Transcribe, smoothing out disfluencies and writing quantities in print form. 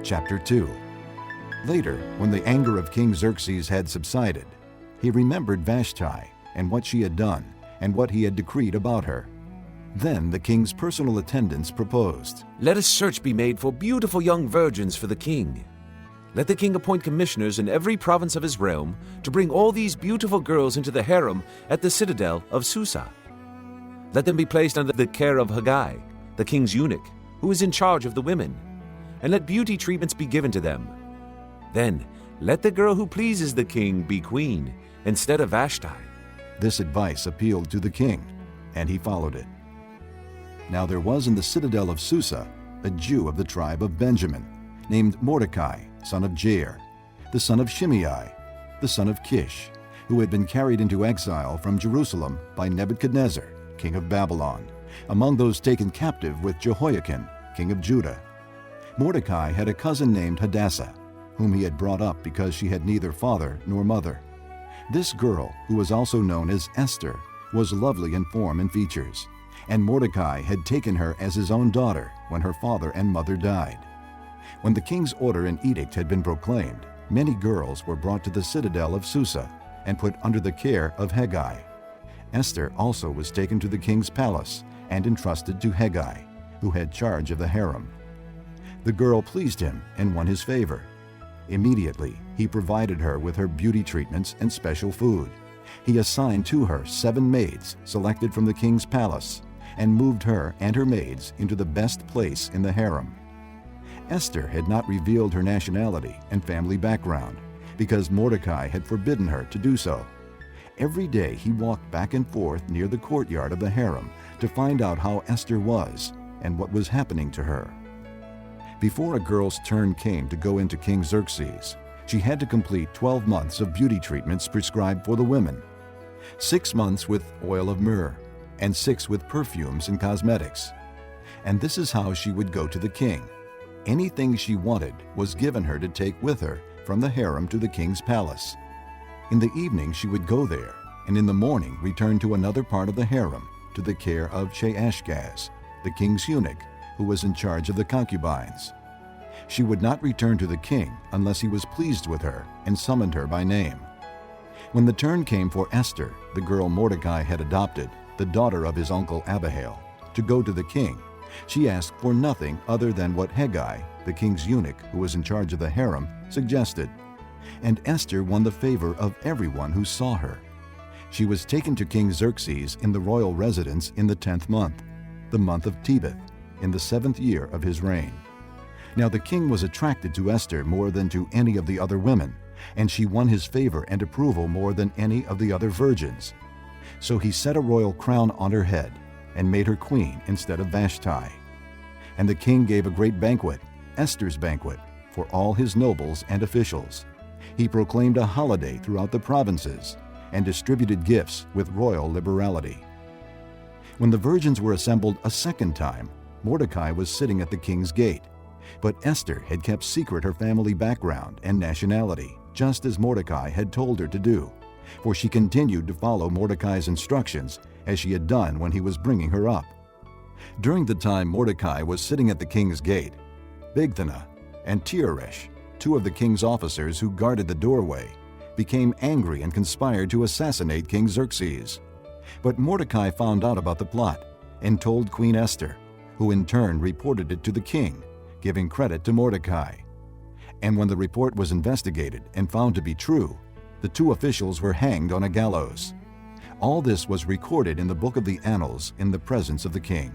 Chapter 2. Later, when the anger of King Xerxes had subsided, he remembered Vashti and what she had done and what he had decreed about her. Then the king's personal attendants proposed, "Let a search be made for beautiful young virgins for the king. Let the king appoint commissioners in every province of his realm to bring all these beautiful girls into the harem at the citadel of Susa. Let them be placed under the care of Haggai, the king's eunuch, who is in charge of the women, and let beauty treatments be given to them. Then let the girl who pleases the king be queen instead of Vashti." This advice appealed to the king, and he followed it. Now there was in the citadel of Susa a Jew of the tribe of Benjamin, named Mordecai, son of Jair, the son of Shimei, the son of Kish, who had been carried into exile from Jerusalem by Nebuchadnezzar, king of Babylon, among those taken captive with Jehoiakim, king of Judah. Mordecai had a cousin named Hadassah, whom he had brought up because she had neither father nor mother. This girl, who was also known as Esther, was lovely in form and features, and Mordecai had taken her as his own daughter when her father and mother died. When the king's order and edict had been proclaimed, many girls were brought to the citadel of Susa and put under the care of Haggai. Esther also was taken to the king's palace and entrusted to Haggai, who had charge of the harem. The girl pleased him and won his favor. Immediately, he provided her with her beauty treatments and special food. He assigned to her 7 maids selected from the king's palace and moved her and her maids into the best place in the harem. Esther had not revealed her nationality and family background because Mordecai had forbidden her to do so. Every day he walked back and forth near the courtyard of the harem to find out how Esther was and what was happening to her. Before a girl's turn came to go into King Xerxes, she had to complete 12 months of beauty treatments prescribed for the women, 6 months with oil of myrrh, and 6 with perfumes and cosmetics. And this is how she would go to the king. Anything she wanted was given her to take with her from the harem to the king's palace. In the evening she would go there, and in the morning return to another part of the harem to the care of Sheashgaz, the king's eunuch, who was in charge of the concubines. She would not return to the king unless he was pleased with her and summoned her by name. When the turn came for Esther, the girl Mordecai had adopted, the daughter of his uncle Abihail, to go to the king, she asked for nothing other than what Haggai, the king's eunuch who was in charge of the harem, suggested. And Esther won the favor of everyone who saw her. She was taken to King Xerxes in the royal residence in the 10th month, the month of Tebeth, in the 7th year of his reign. Now the king was attracted to Esther more than to any of the other women, and she won his favor and approval more than any of the other virgins. So he set a royal crown on her head and made her queen instead of Vashti. And the king gave a great banquet, Esther's banquet, for all his nobles and officials. He proclaimed a holiday throughout the provinces and distributed gifts with royal liberality. When the virgins were assembled a second time, Mordecai was sitting at the king's gate. But Esther had kept secret her family background and nationality, just as Mordecai had told her to do, for she continued to follow Mordecai's instructions as she had done when he was bringing her up. During the time Mordecai was sitting at the king's gate, Bigthana and Teresh, 2 of the king's officers who guarded the doorway, became angry and conspired to assassinate King Xerxes. But Mordecai found out about the plot and told Queen Esther, who in turn reported it to the king, giving credit to Mordecai. And when the report was investigated and found to be true, the 2 officials were hanged on a gallows. All this was recorded in the book of the annals in the presence of the king.